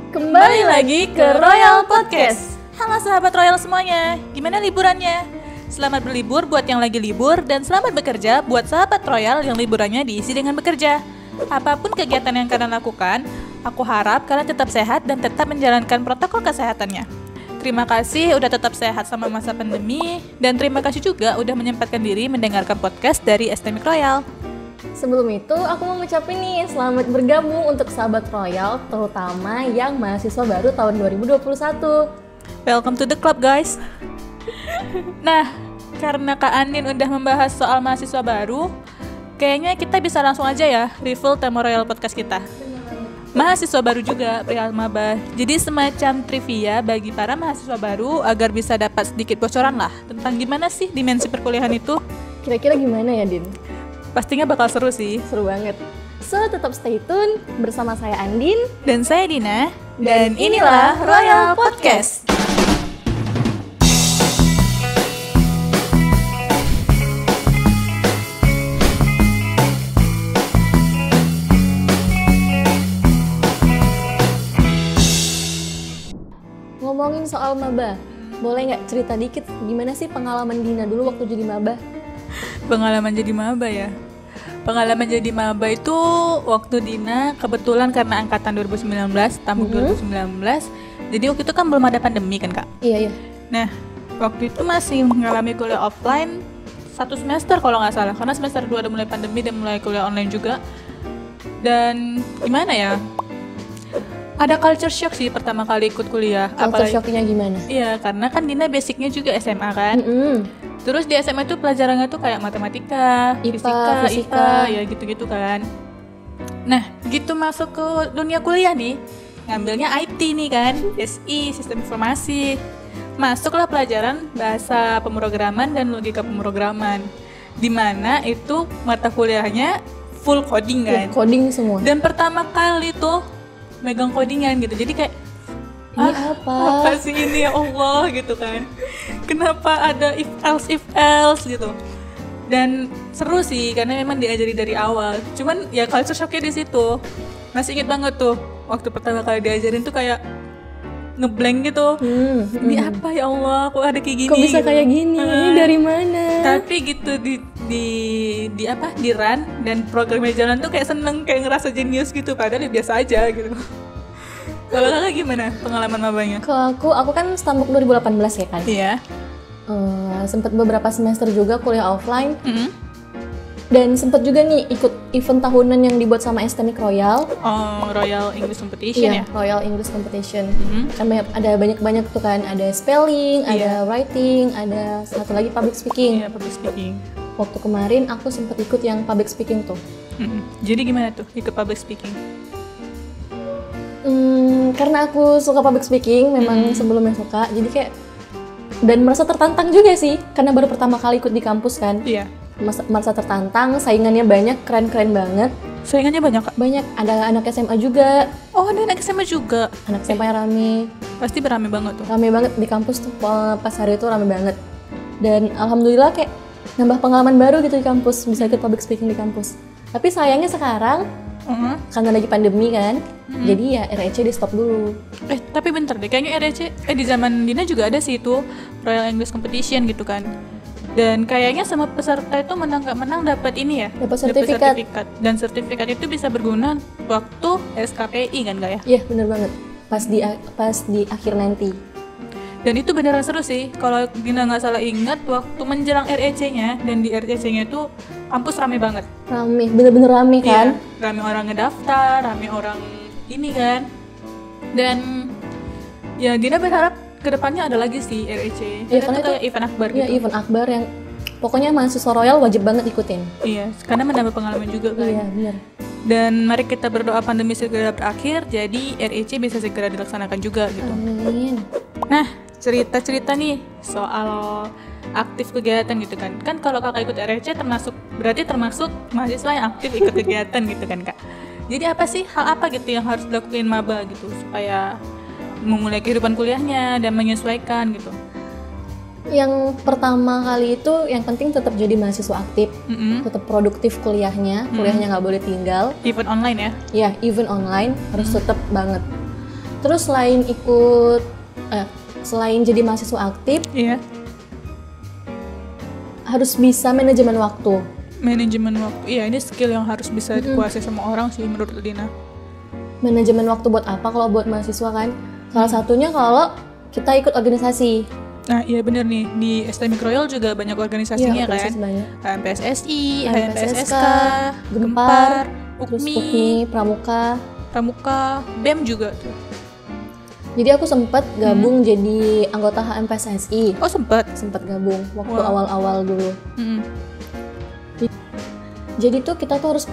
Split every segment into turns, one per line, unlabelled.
Kembali lagi ke Royal Podcast. Halo sahabat Royal semuanya, gimana liburannya? Selamat berlibur buat yang lagi libur dan selamat bekerja buat sahabat Royal yang liburannya diisi dengan bekerja. Apapun kegiatan yang kalian lakukan, aku harap kalian tetap sehat dan tetap menjalankan protokol kesehatannya. Terima kasih udah tetap sehat sama masa pandemi dan terima kasih juga udah menyempatkan diri mendengarkan podcast dari STMik Royal.
Sebelum itu, aku mau ngucapin nih selamat bergabung untuk sahabat Royal, terutama yang mahasiswa baru tahun 2021.
Welcome to the club, guys. Nah, karena Kak Anin udah membahas soal mahasiswa baru, kayaknya kita bisa langsung aja ya reveal tema Royal Podcast kita. Mahasiswa baru juga perihal maba. Jadi semacam trivia bagi para mahasiswa baru agar bisa dapat sedikit bocoran lah tentang gimana sih dimensi perkuliahan itu.
Kira-kira gimana ya, Din?
Pastinya bakal seru sih.
Seru banget. So, tetap stay tune bersama saya Andin
dan saya Dina. Dan inilah Royal Podcast.
Ngomongin soal maba, boleh nggak cerita dikit gimana sih pengalaman Dina dulu waktu jadi maba?
Pengalaman jadi maba ya. Pengalaman jadi maba itu waktu Dina kebetulan karena angkatan 2019, tamu 2019. Jadi waktu itu kan belum ada pandemi kan, Kak?
Iya.
Nah, waktu itu masih mengalami kuliah offline 1 semester kalau nggak salah. Karena semester 2 udah mulai pandemi dan mulai kuliah online juga. Dan gimana ya? Ada culture shock sih pertama kali ikut kuliah.
Culture shocknya gimana?
Iya, karena kan Dina basicnya juga SMA kan. Terus di SMA itu pelajarannya tuh kayak matematika, fisika, ya gitu-gitu kan. Nah, gitu masuk ke dunia kuliah nih, ngambilnya IT nih kan, SI, Sistem Informasi. Masuklah pelajaran bahasa pemrograman dan logika pemrograman. Dimana itu mata kuliahnya full coding kan.
Coding semua.
Dan pertama kali tuh megang codingan gitu, jadi kayak
ini apa
sih ini ya Allah gitu kan, kenapa ada if else gitu. Dan seru sih karena memang diajari dari awal, cuman ya culture shocknya di situ. Masih inget banget tuh waktu pertama kali diajarin tuh kayak ngeblank gitu. Ini apa ya Allah, kok ada kayak gini,
kok bisa
gitu.
Kayak gini, ini dari mana?
Tapi gitu di run dan programnya jalan tuh kayak seneng, kayak ngerasa jenius gitu, padahal ya biasa aja gitu. Kalau kakak gimana pengalaman mabanya?
Kalau aku kan Stambuk 2018 ya kan?
Iya.
Sempet beberapa semester juga kuliah offline. Dan sempet juga nih ikut event tahunan yang dibuat sama STMik Royal.
Oh, Royal English Competition ya?
Royal English Competition. Kan ada banyak tuh kan, ada spelling, ada writing, ada satu lagi public speaking.
Iya, public speaking.
Waktu kemarin aku sempet ikut yang public speaking tuh.
Jadi gimana tuh ikut public speaking?
Karena aku suka public speaking, memang sebelumnya suka, jadi kayak dan merasa tertantang juga sih, karena baru pertama kali ikut di kampus kan.
Iya.
Merasa tertantang, saingannya banyak, keren-keren banget.
Saingannya banyak, Kak?
Banyak, ada anak SMA juga.
Oh, ada anak SMA juga?
Anak SMA yang rame.
Pasti berame banget tuh.
Rame banget di kampus tuh, pas hari itu rame banget. Dan alhamdulillah kayak nambah pengalaman baru gitu di kampus, bisa ikut public speaking di kampus. Tapi sayangnya sekarang karena lagi pandemi kan, jadi ya REC di stop dulu.
Tapi bentar deh, kayaknya REC di zaman Dina juga ada sih itu Royal English Competition gitu kan. Dan kayaknya sama peserta itu menang gak menang dapat ini ya,
dapat sertifikat.
Dan sertifikat itu bisa berguna waktu SKPI kan, gak ya?
Iya, bener banget, pas di akhir nanti.
Dan itu beneran seru sih, kalau Dina nggak salah ingat waktu menjelang REC-nya, dan di REC-nya itu kampus rame banget.
Rame, bener-bener rame kan?
Iya, rame orang ngedaftar, rame orang ini kan. Dan ya Dina berharap kedepannya ada lagi sih REC.
Iya, karena
itu kayak event akbar gitu.
Iya, event akbar yang pokoknya mahasiswa Royal wajib banget ikutin.
Iya, karena menambah pengalaman juga kan.
Iya, bener.
Dan mari kita berdoa pandemi segera berakhir, jadi REC bisa segera dilaksanakan juga gitu.
Amin.
Nah, cerita-cerita nih soal aktif kegiatan gitu kan. Kan kalau kakak ikut REC berarti termasuk mahasiswa yang aktif ikut kegiatan gitu kan, Kak. Jadi apa sih hal apa gitu yang harus dilakuin maba gitu supaya memulai kehidupan kuliahnya dan menyesuaikan gitu?
Yang pertama kali itu yang penting tetap jadi mahasiswa aktif, tetap produktif kuliahnya nggak boleh tinggal.
Event online ya?
Ya, event online harus tetap banget. Terus selain jadi mahasiswa aktif,
Iya.
harus bisa manajemen waktu.
Manajemen waktu. Iya, ini skill yang harus bisa dikuasai sama orang sih menurut Dina.
Manajemen waktu buat apa kalau buat mahasiswa kan? Salah satunya kalau kita ikut organisasi.
Nah, iya bener nih, di STMIC Royal juga banyak organisasinya kan.
Organisasi banyak.
HMPSSI,
HMPSSK,
HMPSSK,
Gempar, terus
UKMI,
UKMI, Pramuka.
Pramuka, BEM juga tuh.
Jadi aku sempat gabung jadi anggota HMPSSI.
Oh sempat.
Sempat gabung waktu
Wow.
awal-awal dulu.
Mm-mm.
Jadi tuh kita tuh harus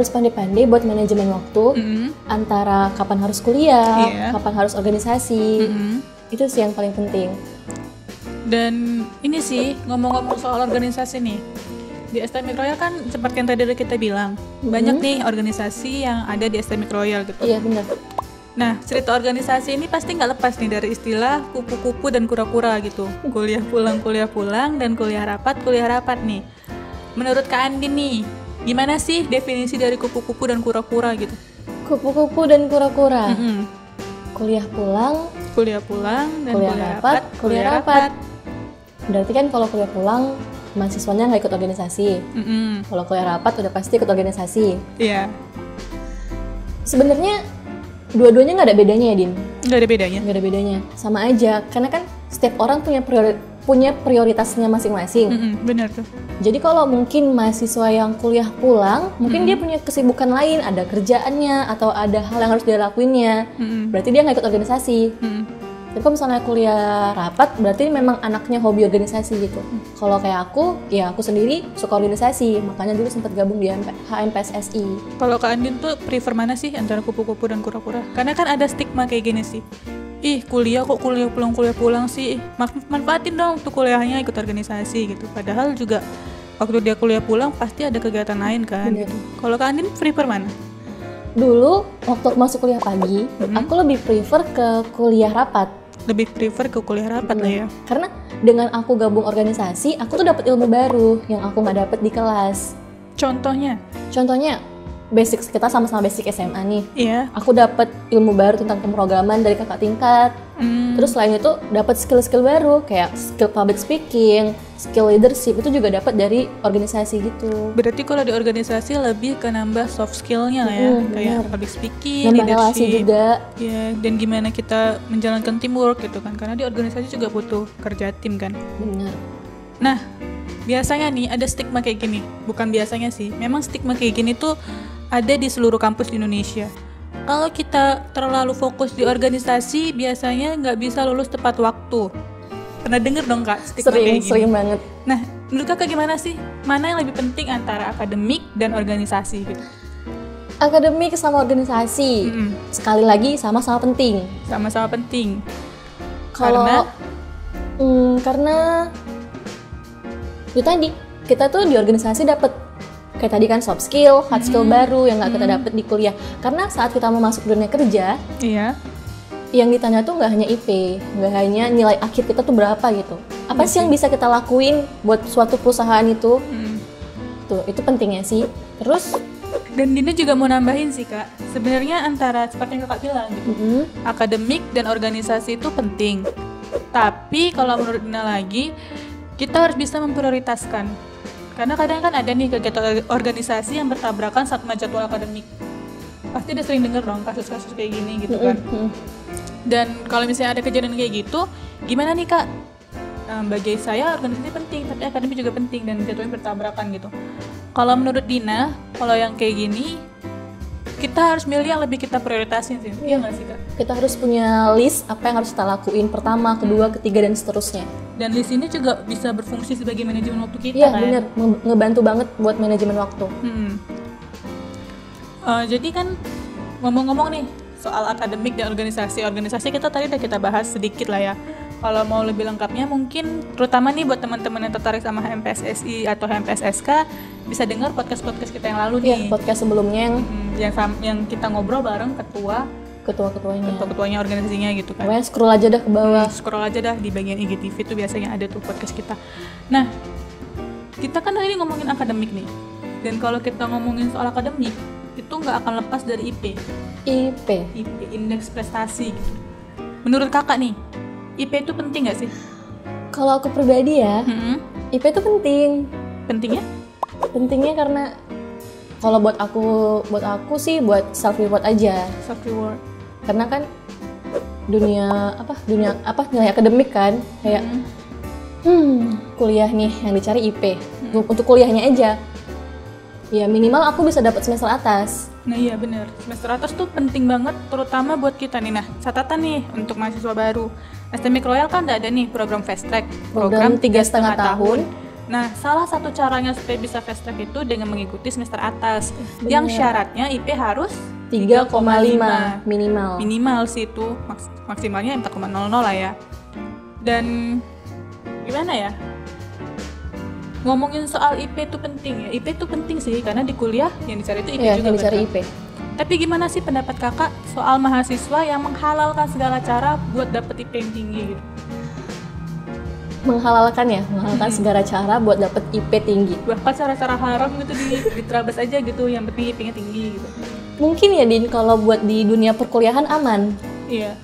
pandai-pandai buat manajemen waktu
Mm-mm.
antara kapan harus kuliah,
Iya.
kapan harus organisasi.
Mm-mm.
Itu sih yang paling penting.
Dan ini sih ngomong-ngomong soal organisasi nih, di STMIC Royal kan seperti yang tadi udah kita bilang, banyak nih organisasi yang ada di STMIC Royal gitu.
Iya benar.
Nah, cerita organisasi ini pasti nggak lepas nih dari istilah kupu-kupu dan kura-kura gitu. Kuliah pulang, dan kuliah rapat nih. Menurut Kak Andin nih, gimana sih definisi dari kupu-kupu dan kura-kura gitu?
Kupu-kupu dan kura-kura.
Mm-mm.
Kuliah pulang,
Dan
kuliah rapat. Berarti kan kalau kuliah pulang mahasiswanya nggak ikut organisasi.
Mm-mm.
Kalau kuliah rapat udah pasti ikut organisasi.
Iya,
Sebenarnya dua-duanya nggak ada bedanya ya, Din.
nggak ada bedanya.
Nggak ada bedanya, sama aja. Karena kan setiap orang punya prioritasnya masing-masing.
Bener tuh.
Jadi kalau mungkin mahasiswa yang kuliah pulang, mungkin dia punya kesibukan lain, ada kerjaannya atau ada hal yang harus dia lakuinnya. Berarti dia nggak ikut organisasi. Tapi kalau misalnya kuliah rapat, berarti memang anaknya hobi organisasi gitu. Kalau kayak aku, ya aku sendiri suka organisasi, makanya dulu sempat gabung di HMPSSI.
Kalau Kak Andin tuh prefer mana sih antara kupu-kupu dan kura-kura? Karena kan ada stigma kayak gini sih. Ih, kuliah pulang sih. Manfaatin dong tuh kuliahnya ikut organisasi gitu. Padahal juga waktu dia kuliah pulang pasti ada kegiatan lain kan
Bener.
gitu. Kalau Kak Andin prefer mana?
Dulu waktu masuk kuliah pagi, aku lebih prefer ke kuliah rapat.
Lebih prefer ke kuliah rapat lah ya.
Karena dengan aku gabung organisasi, aku tuh dapat ilmu baru yang aku nggak dapet di kelas.
Contohnya?
Contohnya, basic kita sama-sama basic SMA nih.
Iya.
Aku dapat ilmu baru tentang pemrograman dari kakak tingkat. Terus selain itu dapat skill-skill baru kayak skill public speaking, skill leadership itu juga dapat dari organisasi gitu.
Berarti kalau di organisasi lebih ke nambah soft skill-nya lah ya, kayak
benar.
public speaking,
Nambah relasi
leadership,
juga.
ya, dan gimana kita menjalankan teamwork gitu kan, karena di organisasi juga butuh kerja tim kan.
Benar.
Nah, biasanya nih ada stigma kayak gini, bukan biasanya sih, memang stigma kayak gini tuh ada di seluruh kampus di Indonesia. Kalau kita terlalu fokus di organisasi, biasanya nggak bisa lulus tepat waktu. Pernah denger dong Kak stigma kayak gini?
Sering banget.
Nah, menurut Kakak gimana sih? Mana yang lebih penting antara akademik dan organisasi gitu?
Akademik sama organisasi, sekali lagi sama-sama penting.
Sama-sama penting.
Kalau karena itu tadi kita tuh di organisasi dapat kayak tadi kan soft skill, hard skill baru yang nggak kita dapat di kuliah. Karena saat kita mau masuk dunia kerja,
Iya.
yang ditanya tuh nggak hanya IP, nggak hanya nilai akhir kita tuh berapa gitu. Apa sih yang bisa kita lakuin buat suatu perusahaan itu? Tuh, itu pentingnya sih. Terus
Dan Dina juga mau nambahin sih Kak, sebenarnya antara seperti yang Kakak bilang gitu, akademik dan organisasi itu penting. Tapi kalau menurut Dina lagi, kita harus bisa memprioritaskan. Karena kadang kan ada nih kegiatan organisasi yang bertabrakan sama jadwal akademik. Pasti udah sering denger dong kasus-kasus kayak gini gitu kan. Dan kalau misalnya ada kejadian kayak gitu, gimana nih Kak? Bagi saya organisasi penting, tapi akademik juga penting dan jadwalnya bertabrakan gitu. Kalau menurut Dina, kalau yang kayak gini, kita harus milih yang lebih kita prioritasin sih. Iya nggak sih Kak?
kita harus punya list apa yang harus kita lakuin pertama, kedua, ketiga dan seterusnya.
Dan list ini juga bisa berfungsi sebagai manajemen waktu kita
Iya
kan?
bener, ngebantu banget buat manajemen waktu.
Jadi kan ngomong-ngomong nih soal akademik dan organisasi kita tadi udah kita bahas sedikit lah ya. Kalau mau lebih lengkapnya mungkin terutama nih buat teman-teman yang tertarik sama HMPSSI atau HMPSSK bisa dengar podcast-podcast kita yang lalu
Iya,
nih.
podcast sebelumnya
Yang kita ngobrol bareng ketua-ketuanya organisasinya gitu kan.
pokoknya scroll aja dah ke bawah.
Scroll aja dah di bagian IGTV tuh biasanya ada tuh podcast kita. Nah, kita kan hari ini ngomongin akademik nih. Dan kalau kita ngomongin soal akademik, itu nggak akan lepas dari IP.
IP.
IP, indeks prestasi gitu. Menurut kakak nih, IP itu penting nggak sih?
Kalau aku pribadi ya, IP itu penting.
Pentingnya?
Pentingnya karena kalau buat aku sih buat self reward aja.
Self reward.
Karena kan dunia nilai akademik kan kayak kuliah nih yang dicari IP. Untuk kuliahnya aja. Ya minimal aku bisa dapat semester atas.
Nah iya bener, semester atas tuh penting banget terutama buat kita nih. Nah catatan nih untuk mahasiswa baru, Academic Royal kan ada nih program fast track,
program 3,5 tahun.
Nah salah satu caranya supaya bisa fast track itu dengan mengikuti semester atas. Yang syaratnya IP harus
3,5 minimal.
Minimal sih itu, maksimalnya 4,00 lah ya. Dan gimana ya? Ngomongin soal IP itu penting ya. IP itu penting sih karena di kuliah yang dicari itu IP juga.
Yang dicari IP.
Tapi gimana sih pendapat kakak soal mahasiswa yang menghalalkan segala cara buat dapet IP yang tinggi gitu?
Menghalalkan segala cara buat dapet IP tinggi.
Bahkan cara-cara haram gitu diterabas aja gitu, yang penting IP-nya tinggi gitu.
Mungkin ya Din, kalau buat di dunia perkuliahan aman.
Iya.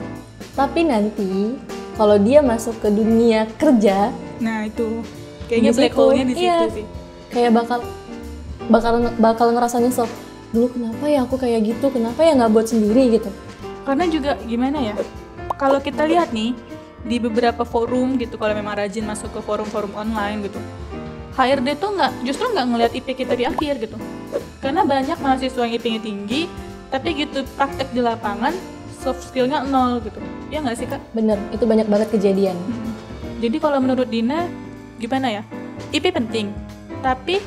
Tapi nanti kalau dia masuk ke dunia kerja,
nah itu kayaknya black hole-nya di situ sih.
Kayak bakal ngerasa nyesel. Dulu kenapa ya aku kayak gitu? Kenapa ya nggak buat sendiri gitu?
Karena juga gimana ya? Kalau kita lihat nih di beberapa forum gitu, kalau memang rajin masuk ke forum-forum online gitu, HRD tuh justru nggak ngelihat IP kita di akhir gitu. Karena banyak mahasiswa yang IP-nya tinggi, tapi gitu praktek di lapangan soft skill-nya 0 gitu. Ya nggak sih Kak?
Bener, itu banyak banget kejadian.
Jadi kalau menurut Dina gimana ya? IP penting, tapi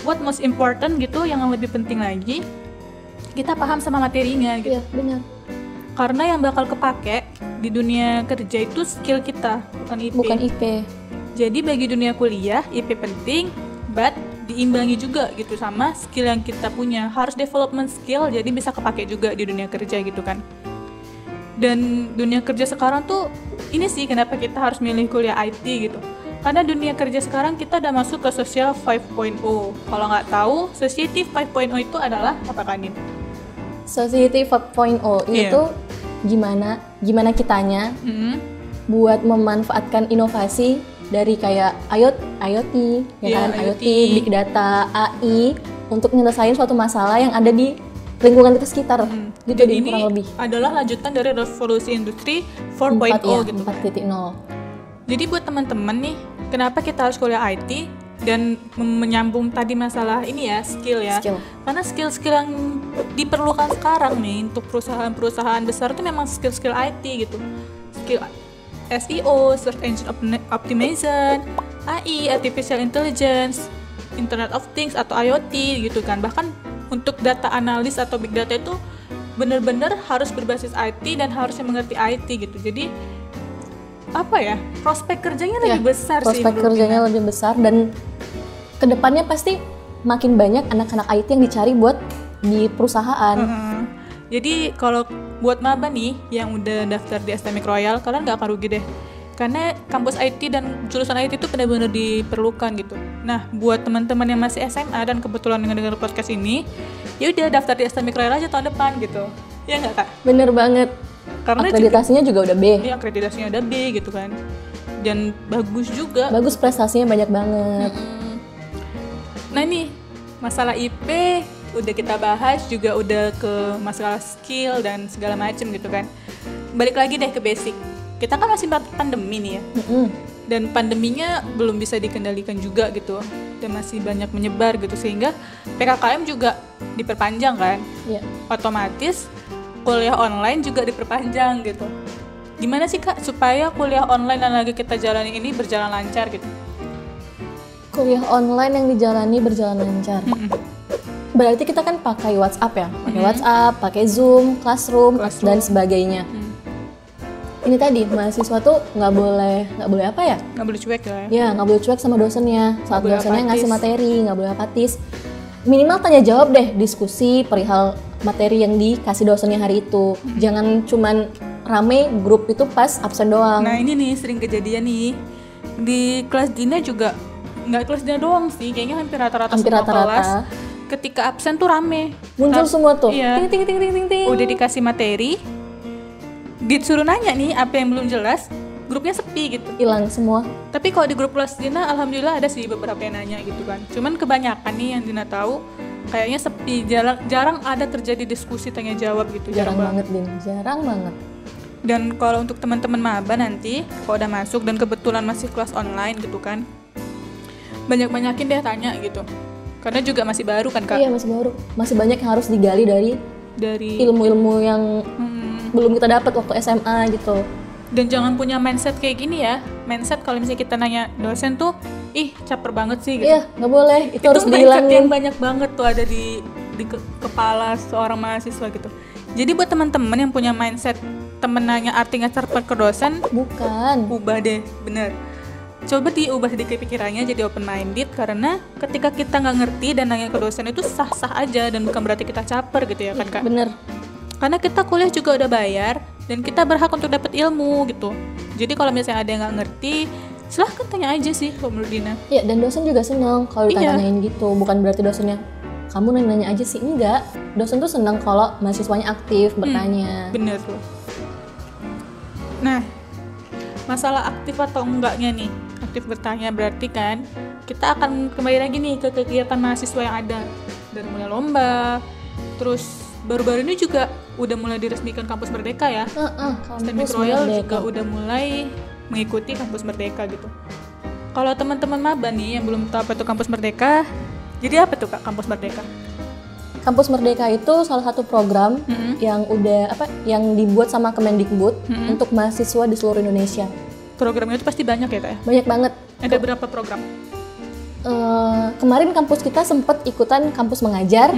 what most important gitu, yang lebih penting lagi kita paham sama materinya gitu.
Iya, benar.
Karena yang bakal kepake di dunia kerja itu skill kita, bukan IP.
Bukan IP.
Jadi bagi dunia kuliah IP penting, but diimbangi juga gitu sama skill yang kita punya. Harus development skill, jadi bisa kepake juga di dunia kerja gitu kan. Dan dunia kerja sekarang tuh ini sih kenapa kita harus milih kuliah IT gitu. Karena dunia kerja sekarang kita udah masuk ke Social 5.0. Kalau nggak tahu, Society 5.0 itu adalah apa kan, Din?
Society 5.0 itu gimana kitanya buat memanfaatkan inovasi dari kayak IoT, IoT, Big Data, AI untuk nyelesain suatu masalah yang ada di lingkungan kita sekitar. Gitu.
Dan ini kurang lebih adalah lanjutan dari revolusi industri 4.0 gitu.
4.0.
Jadi buat teman-teman nih, kenapa kita harus kuliah IT dan menyambung tadi masalah ini ya, skill ya. Karena skill-skill yang diperlukan sekarang nih untuk perusahaan-perusahaan besar itu memang skill-skill IT gitu. Skill SEO, Search Engine Optimization, AI, Artificial Intelligence, Internet of Things atau IoT gitu kan. Bahkan untuk data analis atau big data itu benar-benar harus berbasis IT dan harusnya mengerti IT gitu. Jadi apa ya, prospek kerjanya lebih besar sih.
Prospek kerjanya lebih besar dan kedepannya pasti makin banyak anak-anak IT yang dicari buat di perusahaan.
Jadi kalau buat maba nih yang udah daftar di Academic Royal, kalian gak akan rugi deh. Karena kampus IT dan jurusan IT itu benar-benar diperlukan gitu. Nah, buat teman-teman yang masih SMA dan kebetulan dengar podcast ini, ya udah daftar di Academic Royal aja tahun depan gitu. Ya nggak Kak?
Bener banget. Karena akreditasinya juga udah B.
Iya, akreditasinya udah B gitu kan. Dan bagus juga.
Bagus, prestasinya banyak banget.
Nah ini, masalah IP udah kita bahas, juga udah ke masalah skill dan segala macem gitu kan. Balik lagi deh ke basic. Kita kan masih pandemi nih ya. Dan pandeminya belum bisa dikendalikan juga gitu. Dan masih banyak menyebar gitu, sehingga PKKM juga diperpanjang kan. Otomatis kuliah online juga diperpanjang gitu. Gimana sih Kak supaya kuliah online yang lagi kita jalani ini berjalan lancar gitu?
Kuliah online yang dijalani berjalan lancar. Berarti kita kan pakai WhatsApp ya, pakai WhatsApp, pakai Zoom, Classroom, dan sebagainya. Ini tadi mahasiswa tuh nggak boleh apa ya?
Nggak boleh cuek ya?
Ya, nggak boleh cuek sama dosennya. Saat dosennya ngasih materi, nggak boleh apatis. Minimal tanya jawab deh, diskusi perihal materi yang dikasih dosennya hari itu. Jangan cuman rame grup itu pas absen doang.
Nah ini nih sering kejadian nih di kelas Dina juga, nggak kelas Dina doang sih, kayaknya hampir rata-rata semua kelas ketika absen tuh rame.
Muncul semua tuh.
Iya.
Ting ting ting ting ting ting.
Udah dikasih materi, disuruh nanya nih apa yang belum jelas, grupnya sepi gitu.
Hilang semua.
Tapi kalau di grup kelas Dina, alhamdulillah ada sih beberapa yang nanya gitu kan. Cuman kebanyakan nih yang Dina tahu, kayaknya sepi, jarang ada terjadi diskusi tanya jawab gitu.
Jarang banget, Din. Jarang banget.
Dan kalau untuk teman-teman maba nanti, kalau udah masuk dan kebetulan masih kelas online gitu kan, banyakin deh tanya gitu. Karena juga masih baru kan, Kak?
Iya, masih baru. Masih banyak yang harus digali dari ilmu-ilmu yang belum kita dapat waktu SMA gitu.
Dan jangan punya mindset kayak gini ya. Mindset kalau misalnya kita nanya dosen tuh, ih caper banget sih gitu.
Iya, nggak boleh. Itu harus
mindset
dihilangin.
yang banyak banget tuh ada di kepala seorang mahasiswa gitu. Jadi buat teman-teman yang punya mindset temen nanya artinya caper ke dosen,
bukan.
Ubah deh, bener. Coba diubah sedikit pikirannya jadi open minded, karena ketika kita nggak ngerti dan nanya ke dosen itu sah-sah aja dan bukan berarti kita caper gitu ya kan, Kak?
Bener.
Karena kita kuliah juga udah bayar dan kita berhak untuk dapat ilmu gitu. Jadi kalau misalnya ada yang nggak ngerti, silahkan tanya aja sih kalau menurut Dina.
Iya, dan dosen juga senang kalau ditanyain gitu. Bukan berarti dosennya kamu nanya aja sih, enggak. Dosen tuh senang kalau mahasiswanya aktif bertanya.
Bener loh. Nah, masalah aktif atau enggaknya nih, aktif bertanya berarti kan kita akan kembali lagi nih ke kegiatan mahasiswa yang ada, dari mulai lomba, terus baru-baru ini juga udah mulai diresmikan Kampus Merdeka ya. Kampus Royal juga udah mulai mengikuti Kampus Merdeka gitu. Kalau teman-teman maba nih yang belum tahu apa itu Kampus Merdeka, jadi apa tuh, Kak, Kampus Merdeka?
Kampus Merdeka itu salah satu program yang yang dibuat sama Kemendikbud untuk mahasiswa di seluruh Indonesia.
Programnya itu pasti banyak ya, Kak ya?
Banyak banget.
Ada berapa program?
Kemarin kampus kita sempat ikutan kampus mengajar.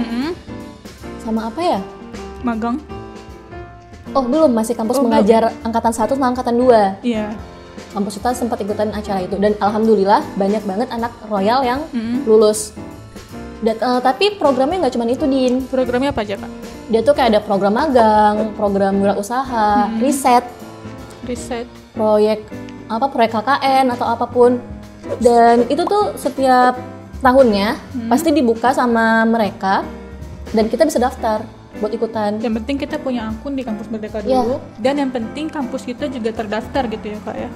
Sama apa ya?
Magang?
Oh, belum, masih kampus mengajar belum. Angkatan 1 sama Angkatan 2.
Iya.
Kampus kita sempat ikutan acara itu. Dan alhamdulillah banyak banget anak Royal yang lulus. Tapi programnya nggak cuma itu, Din.
Programnya apa aja, Kak?
Dia tuh kayak ada program magang, program wirausaha, riset, proyek KKN atau apapun. Dan itu tuh setiap tahunnya pasti dibuka sama mereka dan kita bisa daftar buat ikutan.
Yang penting kita punya akun di Kampus Merdeka dulu, dan yang penting kampus kita juga terdaftar gitu ya, Kak ya.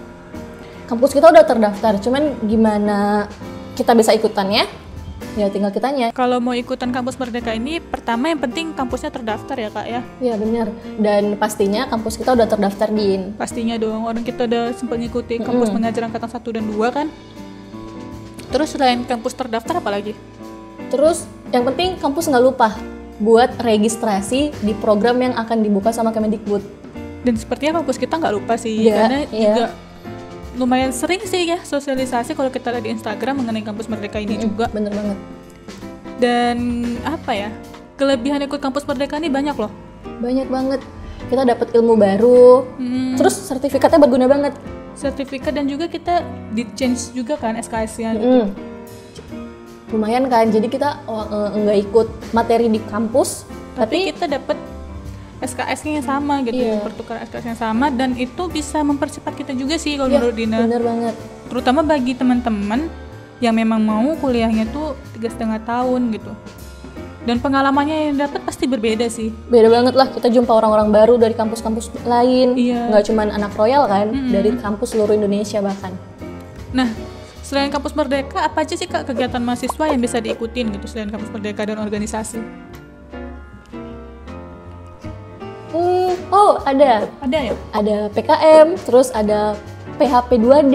Kampus kita udah terdaftar, cuman gimana kita bisa ikutannya? Ya tinggal kitanya.
Kalau mau ikutan Kampus Merdeka ini, pertama yang penting kampusnya terdaftar ya, Kak ya?
Iya benar. Dan pastinya kampus kita udah terdaftar, Din.
Pastinya dong, orang kita udah sempat ngikuti kampus mengajar angkatan 1 dan 2 kan? Terus selain kampus terdaftar apa lagi?
Terus yang penting kampus nggak lupa buat registrasi di program yang akan dibuka sama Kemendikbud.
Dan sepertinya kampus kita nggak lupa sih, karena juga lumayan sering sih ya sosialisasi kalau kita lihat di Instagram mengenai Kampus Merdeka ini juga.
Bener banget.
Dan apa ya, kelebihan ikut Kampus Merdeka ini banyak loh.
Banyak banget. Kita dapat ilmu baru, terus sertifikatnya berguna banget.
Sertifikat dan juga kita di-change juga kan SKS-nya gitu.
Lumayan kan, jadi kita nggak ikut materi di kampus,
tapi kita dapat SKS-nya yang sama gitu, pertukaran SKS yang sama, dan itu bisa mempercepat kita juga sih kalau menurut Dina.
Bener banget.
Terutama bagi teman-teman yang memang mau kuliahnya tuh 3,5 tahun gitu. Dan pengalamannya yang dapat pasti berbeda sih.
Beda banget lah, kita jumpa orang-orang baru dari kampus-kampus lain. Nggak cuma anak Royal kan, dari kampus seluruh Indonesia bahkan. Nah,
selain Kampus Merdeka, apa aja sih, Kak, kegiatan mahasiswa yang bisa diikutin gitu selain Kampus Merdeka dan organisasi?
Ada ya? Ada PKM, terus ada PHP 2D,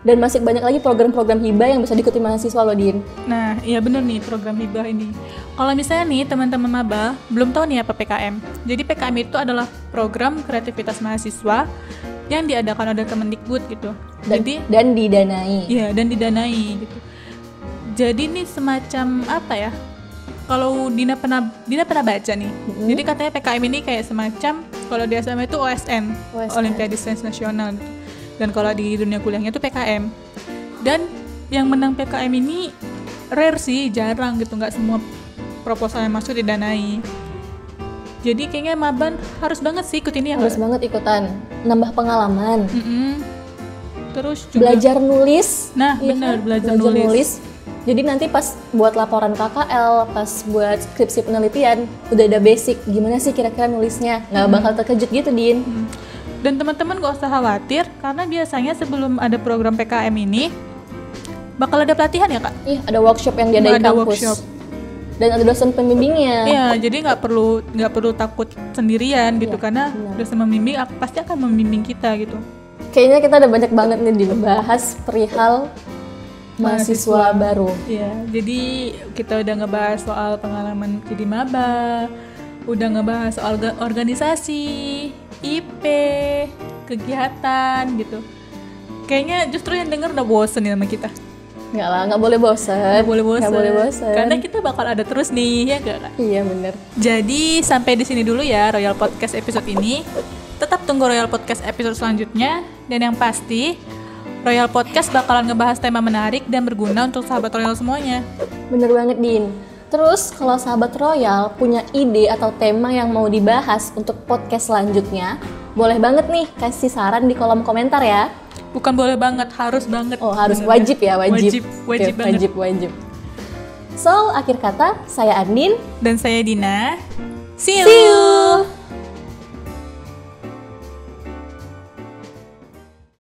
dan masih banyak lagi program-program hibah yang bisa diikuti mahasiswa loh, Din.
Nah, iya bener nih program hibah ini. Kalau misalnya nih teman-teman maba belum tahu nih apa PKM. Jadi PKM itu adalah program kreativitas mahasiswa yang diadakan oleh Kemendikbud gitu.
Dan didanai.
Iya, dan didanai gitu. Jadi ini semacam apa ya? Kalau Dina pernah baca nih. Jadi katanya PKM ini kayak semacam, kalau di SMA itu OSN. Olimpiade Sains Nasional gitu. Dan kalau di dunia kuliahnya itu PKM. Dan yang menang PKM ini rare sih, jarang gitu, nggak semua proposal yang masuk didanai. Jadi kayaknya maban harus banget sih ikut ini ya.
Harus banget ikutan, nambah pengalaman.
Terus juga
belajar nulis.
Nah, benar, belajar nulis.
Jadi nanti pas buat laporan KKL, pas buat skripsi penelitian, udah ada basic gimana sih kira-kira nulisnya. Nggak bakal terkejut gitu, Din.
Dan teman-teman gak usah khawatir, karena biasanya sebelum ada program PKM ini, bakal ada pelatihan ya, Kak?
Iya, ada workshop yang diadain
Ada
kampus.
workshop.
Dan ada dosen pembimbingnya.
Iya, jadi nggak perlu takut sendirian gitu,
Iya,
karena
benar.
dosen membimbing pasti akan membimbing kita gitu.
Kayaknya kita udah banyak banget nih dibahas perihal mahasiswa baru.
Iya, jadi kita udah ngebahas soal pengalaman jadi maba, udah ngebahas soal organisasi, IP, kegiatan gitu. Kayaknya justru yang denger udah bosen nih sama kita.
Nggak lah, nggak boleh bosan.
Nggak boleh bosen. Karena
Karena
kita bakal ada terus nih, ya nggak, Kak?
iya bener.
Jadi sampai di sini dulu ya Royal Podcast episode ini. Tetap tunggu Royal Podcast episode selanjutnya. Dan yang pasti, Royal Podcast bakalan ngebahas tema menarik dan berguna untuk sahabat Royal semuanya.
Bener banget, Din. Terus kalau sahabat Royal punya ide atau tema yang mau dibahas untuk podcast selanjutnya, boleh banget nih kasih saran di kolom komentar ya.
Bukan boleh banget, harus banget.
Oh, harus
Bener.
wajib ya, wajib.
Wajib
Oke,
banget.
wajib. So, akhir kata, saya Andin.
Dan saya Dina. See you.
See you!